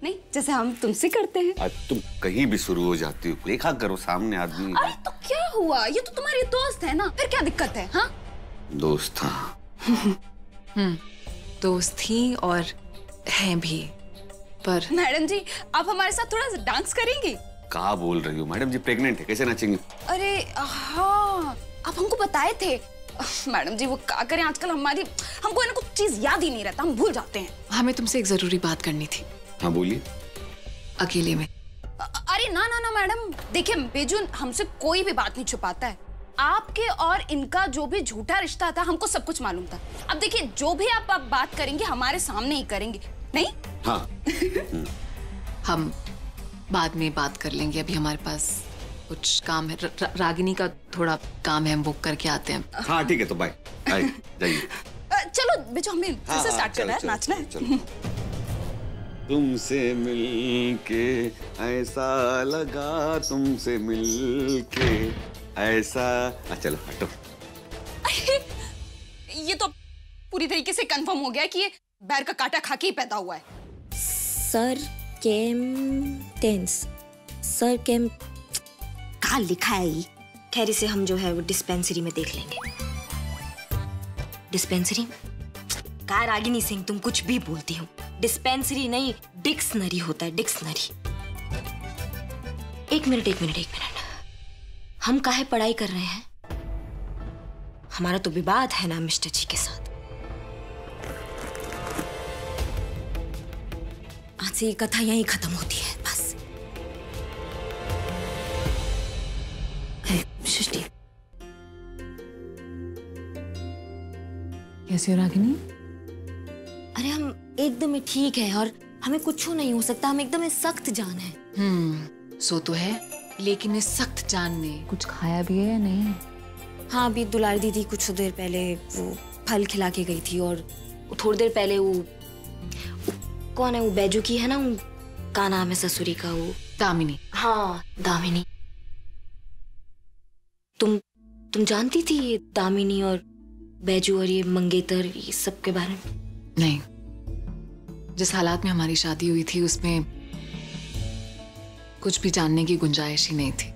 नहीं जैसे हम तुमसे करते हैं। आज तुम कहीं भी शुरू हो जाती हो, देखा करो सामने आदमी। अरे तो क्या हुआ, ये तो तुम्हारी दोस्त है ना, फिर क्या दिक्कत है? हाँ दोस्त, हाँ दोस्त थी और हैं भी, पर मैडम जी आप हमारे साथ थोड़ा डांस करेंगी? क्या बोल रही हो मैडम जी, प्रेग्नेंट है, कैसे नाचेंगे? अरे हाँ आप हमको बताए थे। मैडम जी वो क्या करें आजकल हमको ना कुछ चीज याद ही नहीं रहता, हम भूल जाते हैं। हमें तुमसे एक जरूरी बात करनी थी। हाँ बोलिए। अकेले में। अरे ना ना ना मैडम, देखिए बेजुन हमसे कोई भी बात नहीं छुपाता है। आपके और इनका जो भी झूठा रिश्ता था हमको सब कुछ मालूम था। अब देखिए जो भी आप बात करेंगे हमारे सामने ही करेंगे, नहीं? हाँ हम बाद में बात कर लेंगे, अभी हमारे पास कुछ काम है। रागिनी का थोड़ा काम है, हम वो करके आते हैं। हाँ ठीक है, तो बाय, जाइए। चलो बेचो हमें फिर से स्टार्ट करना है, नाचना है। तुमसे मिलके ऐसा लगा, तुमसे मिलके ऐसा। चलो हटो। ये तो पूरी तरीके से कंफर्म हो गया कि ये बैर का कांटा खा के ही पैदा हुआ है। सर केम टेंस, सर केम कहाँ लिखा है ये? खैर इसे हम जो है वो डिस्पेंसरी में देख लेंगे। डिस्पेंसरी? कहा रागिनी सिंह तुम कुछ भी बोलती हो। डिस्पेंसरी नहीं डिक्शनरी होता है, डिक्शनरी। एक मिनट हम काहे पढ़ाई कर रहे हैं? हमारा तो विवाद है ना मिस्टर जी के साथ। आज से ये कथा यहीं खत्म होती है बस। सृष्टि कैसे हो रागिनी? अरे हम एकदम ही ठीक है और हमें कुछ नहीं हो सकता, हम एकदम सख्त जान है। सो तो है, लेकिन इस सख्त जान ने कुछ खाया भी है या नहीं? हाँ अभी दुलार दीदी कुछ देर पहले वो फल खिला के गई थी, और थोड़ी देर पहले वो कौन है वो बैजू की है ना, वो का नाम है ससुरी का, वो दामिनी। हाँ दामिनी। तुम जानती थी ये दामिनी और बैजू और ये मंगेतर ये सब के बारे में? नहीं, जिस हालात में हमारी शादी हुई थी उसमें कुछ भी जानने की गुंजाइश ही नहीं थी।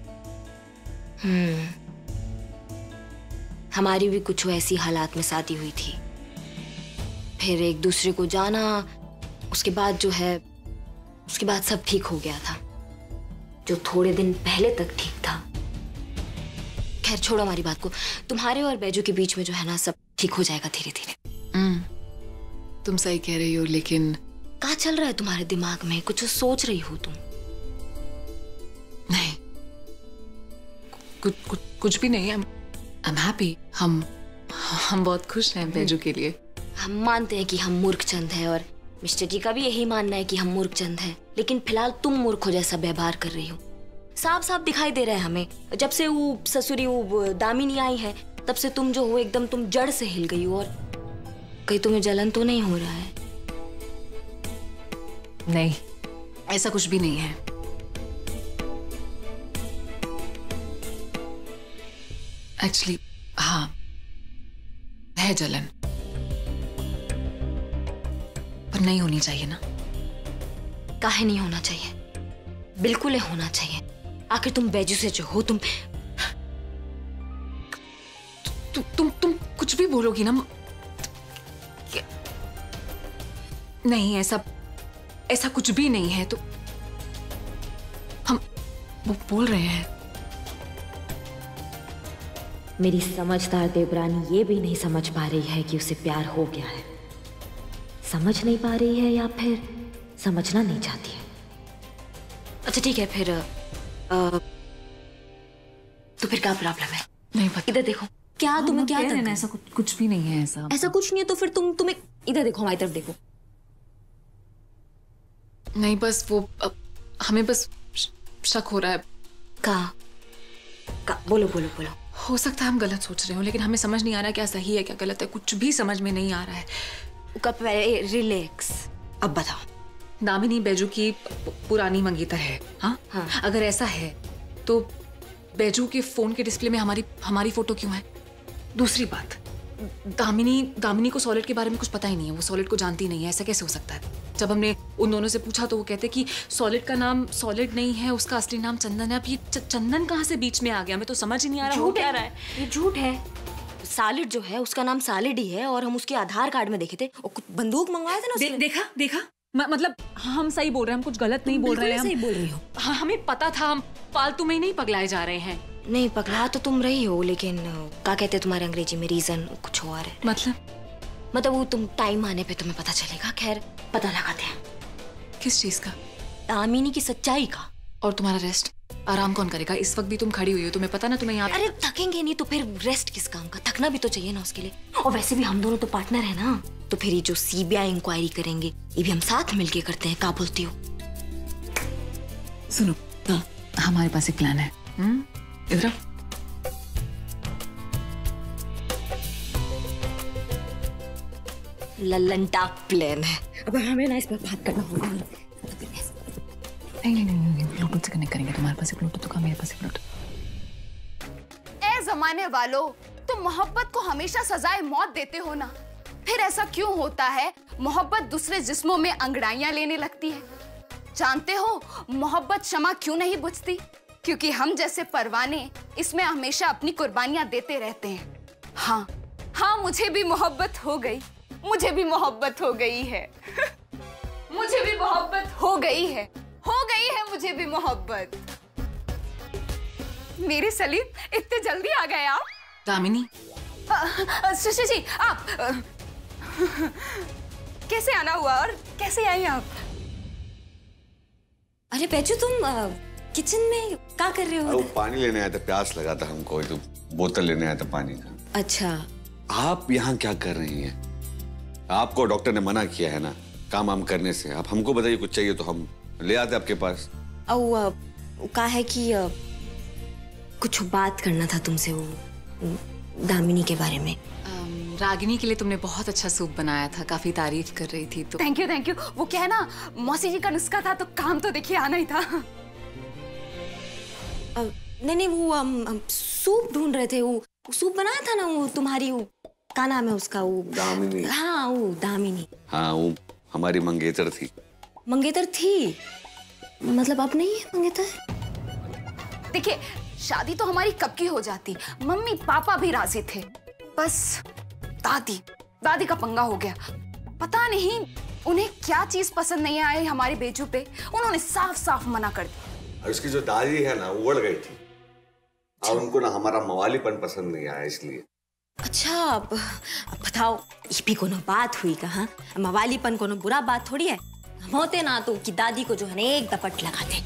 हमारी भी कुछ ऐसी हालात में शादी हुई थी, फिर एक दूसरे को जाना, उसके बाद जो है उसके बाद सब ठीक हो गया था, जो थोड़े दिन पहले तक ठीक था। खैर छोड़ो हमारी बात को, तुम्हारे और बैजू के बीच में जो है ना सब ठीक हो जाएगा धीरे धीरे। तुम सही कह रही हो, लेकिन क्या चल रहा है तुम्हारे दिमाग में? कुछ सोच रही हो तुम? नहीं, कुछ भी नहीं है। I am happy. हम बहुत खुश हैं बैजू के लिए। हम मानते हैं कि हम मूर्खचंद हैं और मिस्टर जी का भी यही मानना है कि हम मूर्खचंद हैं, लेकिन फिलहाल तुम मूर्खों जैसा व्यवहार कर रही हो। साफ साफ दिखाई दे रहा है हमें, जब से वो ससुरी वो दामिनी आई है तब से तुम जो हो एकदम तुम जड़ से हिल गई हो। और कहीं तुम्हें जलन तो नहीं हो रहा है? नहीं, ऐसा कुछ भी नहीं है। एक्चुअली हाँ है जलन, पर नहीं होनी चाहिए ना। काहे नहीं होना चाहिए? बिल्कुल होना चाहिए। आखिर तुम बैजू से जो हो, तुम कुछ भी बोलोगी ना। नहीं, ऐसा कुछ भी नहीं है। तो हम वो बोल रहे हैं। मेरी समझदार देवरानी ये भी नहीं समझ पा रही है कि उसे प्यार हो गया है। समझ नहीं पा रही है या फिर समझना नहीं चाहती है। अच्छा ठीक है फिर तो फिर क्या प्रॉब्लम है? नहीं पता। इधर देखो। क्या तुम्हें क्या है? ऐसा कुछ भी नहीं है। ऐसा कुछ नहीं है तो फिर तुम्हें इधर देखो, हमारी तरफ देखो। नहीं, बस वो हमें बस शक हो रहा है। का बोलो। हो सकता है हम गलत सोच रहे हो, लेकिन हमें समझ नहीं आ रहा क्या सही है क्या गलत है। कुछ भी समझ में नहीं आ रहा है। रिलैक्स। अब बताओ। दामिनी बैजू की पुरानी मंगेतर है। हाँ? अगर ऐसा है तो बैजू के फोन के डिस्प्ले में हमारी फोटो क्यों है? दूसरी बात, दामिनी को सॉलिड के बारे में कुछ पता ही नहीं है। वो सॉलिड को जानती नहीं है। ऐसा कैसे हो सकता है? जब हमने उन दोनों से पूछा तो वो कहते कि सॉलिड का नाम सॉलिड नहीं है, उसका असली नाम चंदन है। अब ये चंदन कहाँ से बीच में आ गया, हमें तो समझ ही नहीं आ रहा हो क्या रहा है। ये झूठ है। सालिड जो है उसका नाम सालिड ही है और हम उसके आधार कार्ड में देखे थे और कुछ बंदूक मंगवाए थे ना उसने। देखा मतलब हम सही बोल रहे हैं, हम कुछ गलत नहीं बोल रहे हैं। सही बोल रही हो। हाँ, हमें पता था, हम फालतू में ही नहीं पगलाए जा रहे हैं। नहीं पगला तो तुम रही हो, लेकिन क्या कहते हैं तुम्हारे अंग्रेजी में, रीजन कुछ और है। मतलब वो तुम टाइम आने पे तुम्हें पता चलेगा। खैर पता लगाते हैं। किस चीज का? दामिनी की सच्चाई का। और तुम्हारा रेस्ट आराम कौन करेगा? इस वक्त भी तुम खड़ी हुई हो, तुम्हें पता ना तुम्हें यहाँ। अरे थकेंगे नहीं तो फिर रेस्ट किस काम का, थकना भी तो चाहिए ना उसके लिए। और वैसे भी हम दोनों तो पार्टनर है ना, तो फिर ये जो सीबीआई इंक्वायरी करेंगे ये भी हम साथ मिलके करते हैं। क्या बोलती हो? सुनो, हमारे पास एक प्लान है। इधर लल्लन टाप प्लान है। अब हमें ना इस पर बात करना होगा। नहीं, ब्लूटूथ से कनेक्ट करेंगे। तुम्हारे पास एक ब्लूटूथ तो मेरे पास एक ब्लूटूथ। ए जमाने वालों, तुम मोहब्बत को हमेशा सजाए मौत देते हो ना, फिर ऐसा क्यों होता है मोहब्बत दूसरे जिस्मों में अंगड़ाइयां लेने लगती है? जानते हो मोहब्बत शमा क्यों नहीं बुझती? क्योंकि हम जैसे परवाने इसमें हमेशा अपनी कुर्बानियां देते रहते हैं। हाँ, मुझे भी मोहब्बत हो गई, मुझे भी मोहब्बत हो गई है। मुझे भी मोहब्बत हो गई है मुझे भी मोहब्बत। मेरे सलीम, इतने जल्दी आ गए आप? दामिनी, सुशी जी, आप कैसे आना हुआ और कैसे आई आप? अरे पेचू, तुम किचन में क्या कर रहे हो? वो पानी लेने आया था, प्यास लगा था हमको, तो बोतल लेने आया था पानी का। अच्छा, आप यहाँ क्या कर रही हैं? आपको डॉक्टर ने मना किया है ना काम वाम करने से। आप हमको बताइए, कुछ चाहिए तो हम ले आते आपके पास। क्या है कि कुछ बात करना था तुमसे, वो दामिनी के बारे में। रागिनी के लिए तुमने बहुत अच्छा सूप बनाया था, काफी तारीफ कर रही थी। तो थैंक यू। वो क्या है ना, मौसी जी का नुस्खा था तो काम तो देखिए आना ही था। नहीं, वो सूप ढूंढ रहे थे। वो सूप बनाया था ना, वो तुम्हारी, वो क्या नाम है उसका, वो दामिनी। हाँ, वो दामिनी। हाँ, वो हमारी मंगेतर थी। मंगेतर थी? मतलब अब नहीं है मंगेतर? देखिए, शादी तो हमारी कब की हो जाती, मम्मी पापा भी राजी थे, बस दादी का पंगा हो गया। पता नहीं उन्हें क्या चीज पसंद नहीं आई हमारी बेजू पे, उन्होंने साफ मना कर दिया। और उसकी जो दादी है ना, वो उड़ गई थी और उनको ना हमारा मवालीपन पसंद नहीं आया, इसलिए। अच्छा, अब बताओ, ये भी कोनो बात हुई कहाँ? मवालीपन कोनो बुरा बात थोड़ी है। हम होते ना तो की दादी को जो है ना एक दपट लगाते।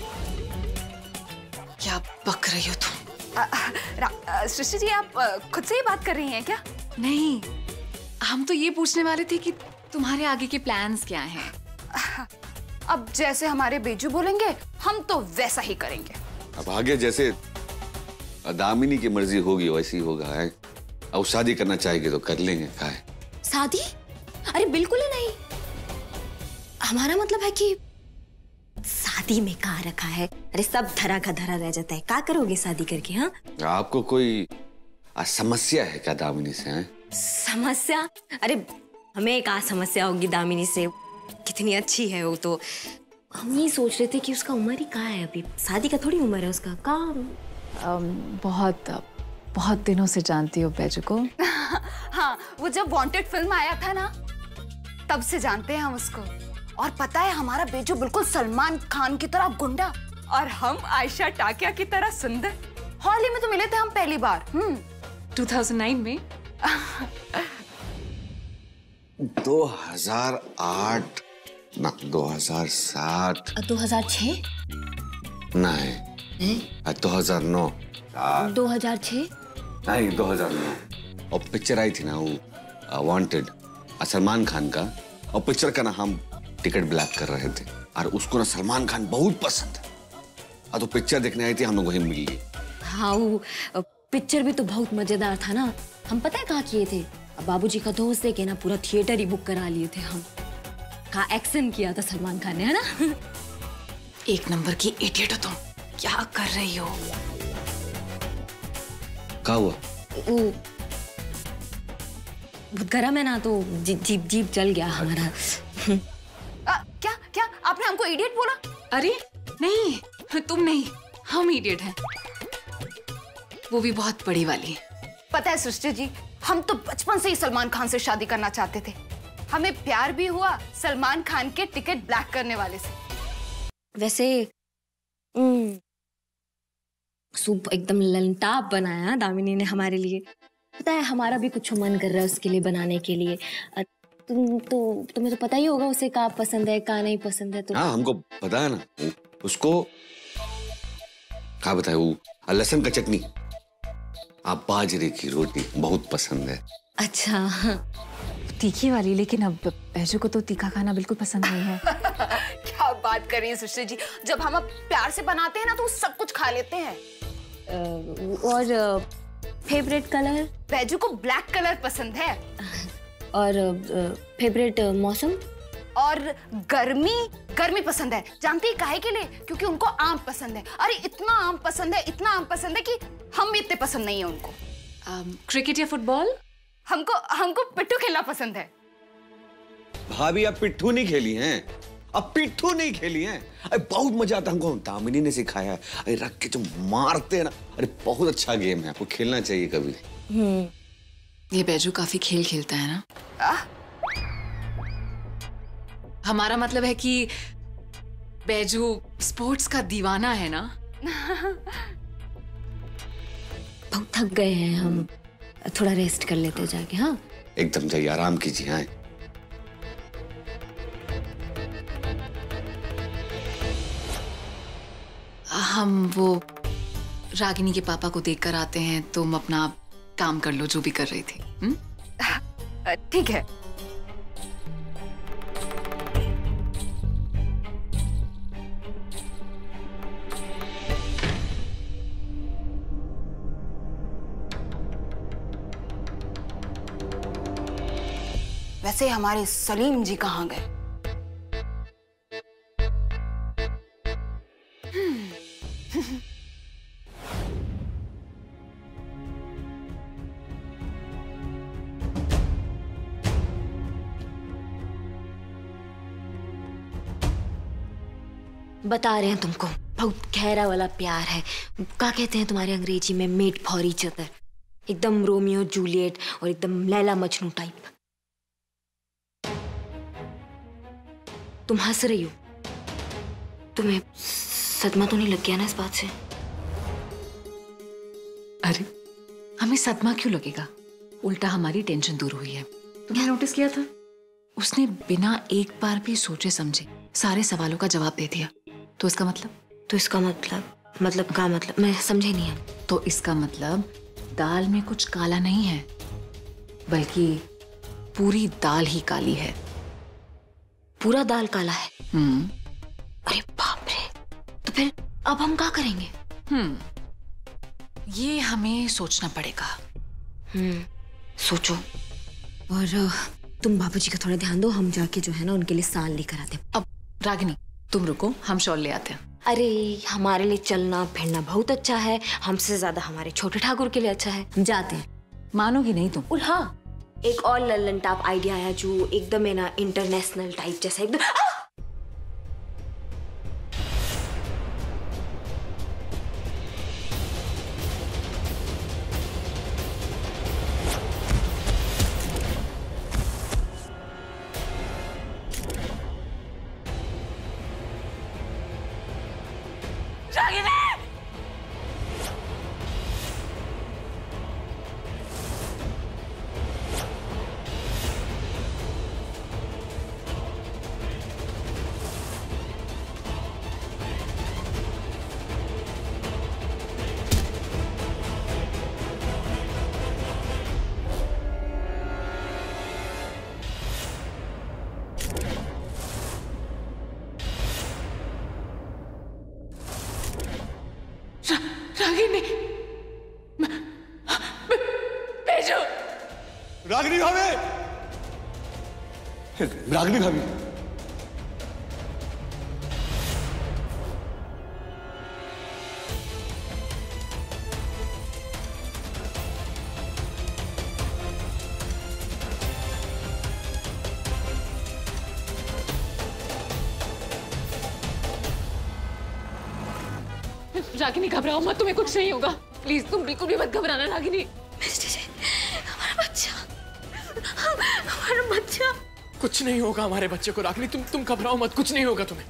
क्या बक रही हो तुम? सृष्टि जी, आप खुद से ही बात कर रही हैं क्या? नहीं, हम तो ये पूछने वाले थे कि तुम्हारे आगे के प्लान्स क्या हैं? अब जैसे हमारे बेजू बोलेंगे हम तो वैसा ही करेंगे। अब आगे जैसे दामिनी की मर्जी होगी वैसी ही होगा है। अब शादी करना चाहेगी तो कर लेंगे। क्या है शादी? अरे बिल्कुल ही नहीं। हमारा मतलब है कि शादी में कहाँ रखा है? अरे सब धरा का धरा रह जाता है। क्या करोगे शादी करके? हाँ, आपको कोई समस्या है क्या दामिनी से? है समस्या? अरे हमें क्या समस्या होगी दामिनी से? कितनी अच्छी है वो तो। हम ये सोच रहे थे कि उसका उम्र ही कहाँ है अभी, शादी का थोड़ी उम्र है उसका। बहुत दिनों से जानती हो बैजू को? हाँ, वो जब वांटेड फिल्म आया था ना, तब से जानते हैं हम उसको। और पता है, हमारा बेजू बिल्कुल सलमान खान की तरह गुंडा और हम आयशा टाकिया की तरह सुंदर। हॉल ही में तो मिले थे हम पहली बार 2009 में। 2008 ना 2007 2006 नहीं 2009 2006 नहीं 2009। और पिक्चर आई थी ना वो वांटेड सलमान खान का, और पिक्चर का ना हम टिकट ब्लैक कर रहे थे और उसको ना सलमान खान बहुत पसंद है और तो पिक्चर देखने आई थी, हम लोग वहीं मिल गए। हाँ, वो पिक्चर भी तो बहुत मजेदार था ना। हम पता है कहाँ किए थे? बाबूजी का दोस्त है कि ना, पूरा थिएटर ही बुक करा लिए थे हम। कहाँ एक्शन किया था सलमान खान ने, है ना? एक नंबर की इडियट हो तुम, क्या कर रही हो? क्या हुआ? वो बहुत गर्म है ना, तो जीप जल गया हमारा। आपने हमको इडियट बोला? अरे नहीं, तुम नहीं, हम इडियट हैं, वो भी बहुत बड़ी वाली। पता है सृष्टि जी, हम तो बचपन से ही सलमान खान से शादी करना चाहते थे। हमें प्यार भी हुआ सलमान खान के टिकट ब्लैक करने वाले से। वैसे सूप एकदम लंटाप बनाया दामिनी ने हमारे लिए। पता है हमारा भी कुछ मन कर रहा है उसके लिए बनाने के लिए। तुम्हें तो पता ही होगा उसे क्या पसंद है क्या नहीं पसंद है। तो हाँ, हमको पता है ना। उसको क्या बताए, वो लहसुन का चटनी, आप बाजरे की रोटी बहुत पसंद है। अच्छा, तीखी वाली। लेकिन अब बैजू को तो तीखा खाना बिल्कुल पसंद नहीं है। क्या बात कर रही है सृष्टि जी, जब हम प्यार से बनाते हैं ना तो वो सब कुछ खा लेते हैं। और फेवरेट कलर? बैजू को ब्लैक कलर पसंद है। और फेवरेट मौसम? और गर्मी पसंद है। जानती है काहे के लिए? क्योंकि उनको आम पसंद है। अरे इतना आम पसंद है, इतना आम पसंद है कि हम भी इतने पसंद नहीं है उनको। क्रिकेट या फुटबॉल? हमको पिट्ठू खेलना पसंद है। भाभी आप पिट्ठू नहीं खेली हैं, अब पिट्ठू नहीं खेली हैं। अरे बहुत मजा आता है हमको, दामिनी ने सिखाया है। अरे रख के जो मारते हैं ना, अरे बहुत अच्छा गेम है, आपको खेलना चाहिए कभी। ये बैजू काफी खेल खेलता है ना। हमारा मतलब है कि बैजू स्पोर्ट्स का दीवाना है ना। बहुत थक गए हैं हम, थोड़ा रेस्ट कर लेते जाके। हाँ एकदम जाइए, आराम कीजिए। हाँ हम वो रागिनी के पापा को देखकर आते हैं, तुम अपना काम कर लो जो भी कर रही थी। ठीक है। वैसे हमारे सलीम जी कहाँ गए? बता रहे हैं तुमको, बहुत गहरा वाला प्यार है। क्या कहते हैं तुम्हारे अंग्रेजी में? Made for each other. एकदम रोमियो जूलियट और एकदम लैला मजनू टाइप। तुम हंस रही हो, तुम्हें सदमा तो नहीं लग गया ना इस बात से? अरे हमें सदमा क्यों लगेगा, उल्टा हमारी टेंशन दूर हुई है। तुमने नोटिस किया था, उसने बिना एक बार भी सोचे समझे सारे सवालों का जवाब दे दिया। तो इसका मतलब क्या मतलब? मैं समझे नहीं है। तो इसका मतलब दाल में कुछ काला नहीं है, बल्कि पूरी दाल ही काली है। पूरा दाल काला है? अरे बाप रे, तो फिर अब हम क्या करेंगे? ये हमें सोचना पड़ेगा। सोचो। और तुम बाबूजी का थोड़ा ध्यान दो, हम जाके जो है ना उनके लिए साल लेकर आते हैं। अब रागिनी तुम रुको, हम शॉल ले आते हैं। अरे हमारे लिए चलना फिरना बहुत अच्छा है, हमसे ज्यादा हमारे छोटे ठाकुर के लिए अच्छा है। हम जाते हैं। मानोगी नहीं तुम? और हाँ, एक और लल्लन टाप आइडिया आया जो एकदम है ना इंटरनेशनल टाइप जैसा एकदम। रागिनी, भेजो। रागिनी भाभी, रागिनी भाभी, रागिनी घबराओ मत, तुम्हें कुछ नहीं होगा। प्लीज तुम बिल्कुल भी मत घबराना रागिनी। हमारा बच्चा कुछ नहीं होगा हमारे बच्चे को रागिनी, तुम घबराओ मत, कुछ नहीं होगा तुम्हें,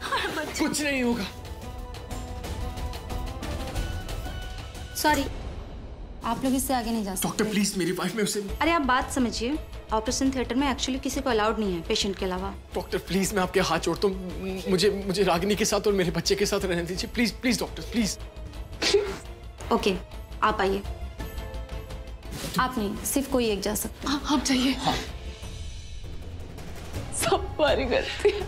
कुछ नहीं होगा। सॉरी, आप लोग इससे आगे नहीं जा सकते। डॉक्टर प्लीज मेरी वाइफ में उसे। अरे आप बात समझिए, ऑपरेशन थिएटर में एक्चुअली किसी को अलाउड नहीं है पेशेंट के अलावा। डॉक्टर प्लीज मैं आपके हाथ जोड़ता हूँ, मुझे रागिनी के साथ और मेरे बच्चे के साथ रहने दीजिए, please please doctor please. Okay, आप आइए। आप नहीं, सिर्फ कोई एक जा सकता है। आप जाइए। हाँ। सब हमारी गलती है।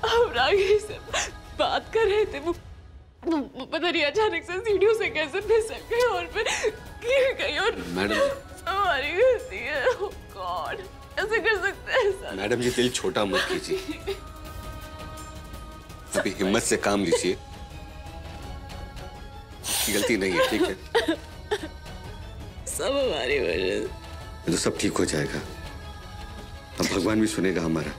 हम रागिनी से बात कर रहे थे, वो पता नहीं अचानक से सीढ़ियों से कैसे फिसल गई और फिर गिर गई और मैडम हमारी गलती है। ओह गॉड, ऐसे कर सकते हैं सर? मैडम जी दिल छोटा मत कीजिए, अभी हिम्मत से काम लीजिए, गलती नहीं है, ठीक है? सब हमारी वजह से। तो सब ठीक हो जाएगा, अब भगवान भी सुनेगा हमारा।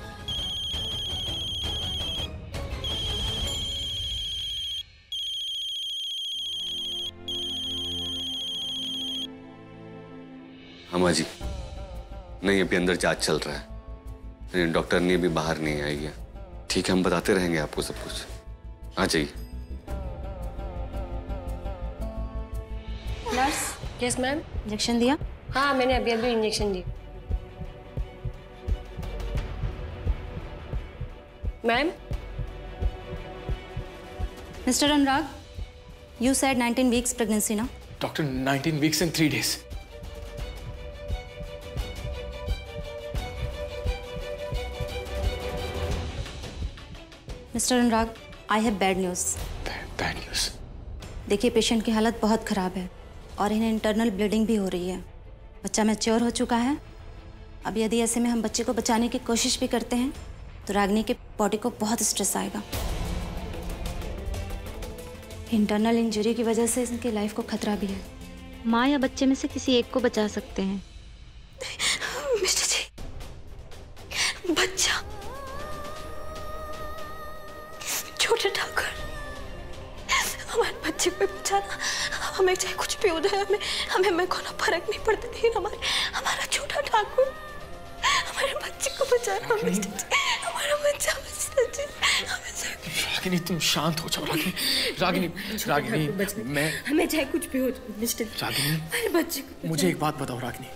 अम्मा जी नहीं, अभी अंदर जांच चल रहा है, डॉक्टर ने भी बाहर नहीं आई है। ठीक है, हम बताते रहेंगे आपको सब कुछ, आ जाइए। Nurse, yes ma'am. इंजेक्शन दिया? हाँ मैंने अभी अभी इंजेक्शन दी। Ma'am. Mister Anurag, you said 19 weeks pregnancy ना? Doctor 19 weeks and 3 days। Mister Anurag, I have bad news. Bad news? देखिए, पेशेंट की हालत बहुत ख़राब है और इन्हें इंटरनल ब्लीडिंग भी हो रही है। बच्चा मैच्योर हो चुका है। अब यदि ऐसे में हम बच्चे को बचाने की कोशिश भी करते हैं तो रागिनी के बॉडी को बहुत स्ट्रेस आएगा। इंटरनल इंजरी की वजह से इनकी लाइफ को खतरा भी है। माँ या बच्चे में से किसी एक को बचा सकते हैं। मिस्टर जी, बच्चा, छोटे ठाकुर, हमारे बच्चे को बचाना, हमें चाहे कुछ भी हो जाए, हमें में कोई फर्क नहीं पड़ता, लेकिन हमारा छोटा ठाकुर, हमारे बच्चे को बचाना। मिस्टर जी, हमारा बच्चा, मिस्टर जी, रागिनी तुम शांत हो जाओ। रागिनी मैं, हमें चाहे कुछ भी हो जाए मिस्टर जी, रागिनी हमारे बच्चे को मुझे एक बात बताओ रागिनी,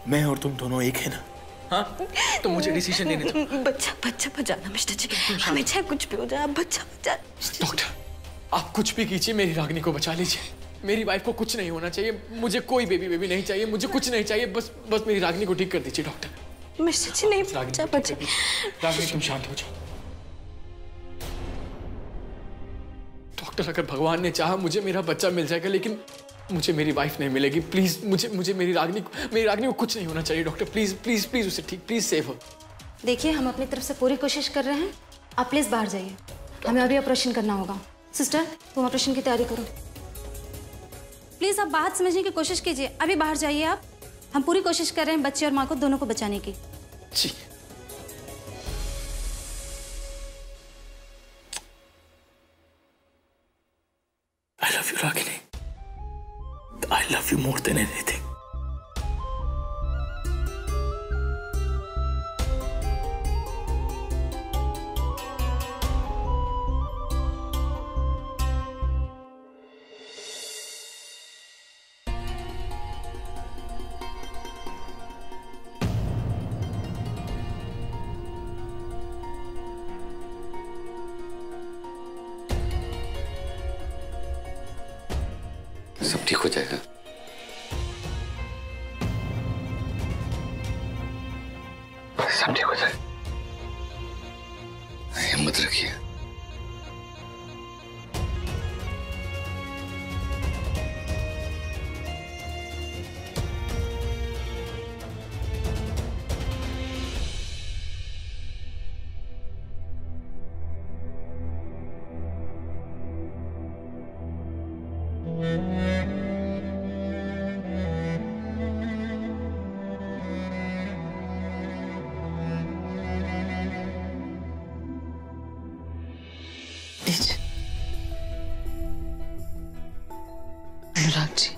मैं और तुम दोनों एक है ना? हाँ, तो मुझे डिसीजन लेने दो। बच्चा बचाना मिस्टर जी, हमें चाहे कुछ भी हो जाए, बच्चा बचाना। डॉक्टर आप कुछ भी कीजिए, मेरी रागिनी को बचा लीजिए। मेरी वाइफ को कुछ नहीं होना चाहिए, मुझे कोई बेबी नहीं चाहिए, मुझे कुछ नहीं चाहिए, बस मेरी रागिनी को ठीक कर दीजिए डॉक्टर। मिस्टर जी नहीं, बच्चा। रागिनी तुम शांत हो जाओ। डॉक्टर अगर भगवान ने चाहा मुझे मेरा बच्चा मिल जाएगा, लेकिन मुझे मेरी वाइफ नहीं मिलेगी। प्लीज मुझे मेरी रागिनी को कुछ नहीं होना चाहिए डॉक्टर, प्लीज प्लीज प्लीज उसे ठीक, प्लीज सेव हो। देखिए, हम अपनी तरफ से पूरी कोशिश कर रहे हैं, आप प्लीज बाहर जाइए, हमें अभी ऑपरेशन करना होगा। सिस्टर, तुम ऑपरेशन की तैयारी करो। प्लीज आप बात समझने की कोशिश कीजिए, अभी बाहर जाइए आप। हम पूरी कोशिश कर रहे हैं बच्चे और माँ को दोनों को बचाने की। जी। I love you, Ragini. I love you more than anything. सब ठीक हो जाएगा। सब ठीक हो जाएगा, हिम्मत रखिए। लीजिए। अनुराग जी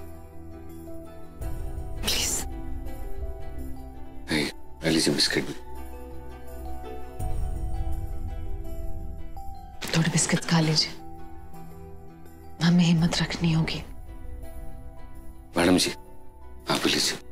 प्लीज। लीजिए बिस्किट भी। थोड़े बिस्किट खा लीजिए, हमें हिम्मत रखनी होगी। मैडम जी आप भी लीजिए।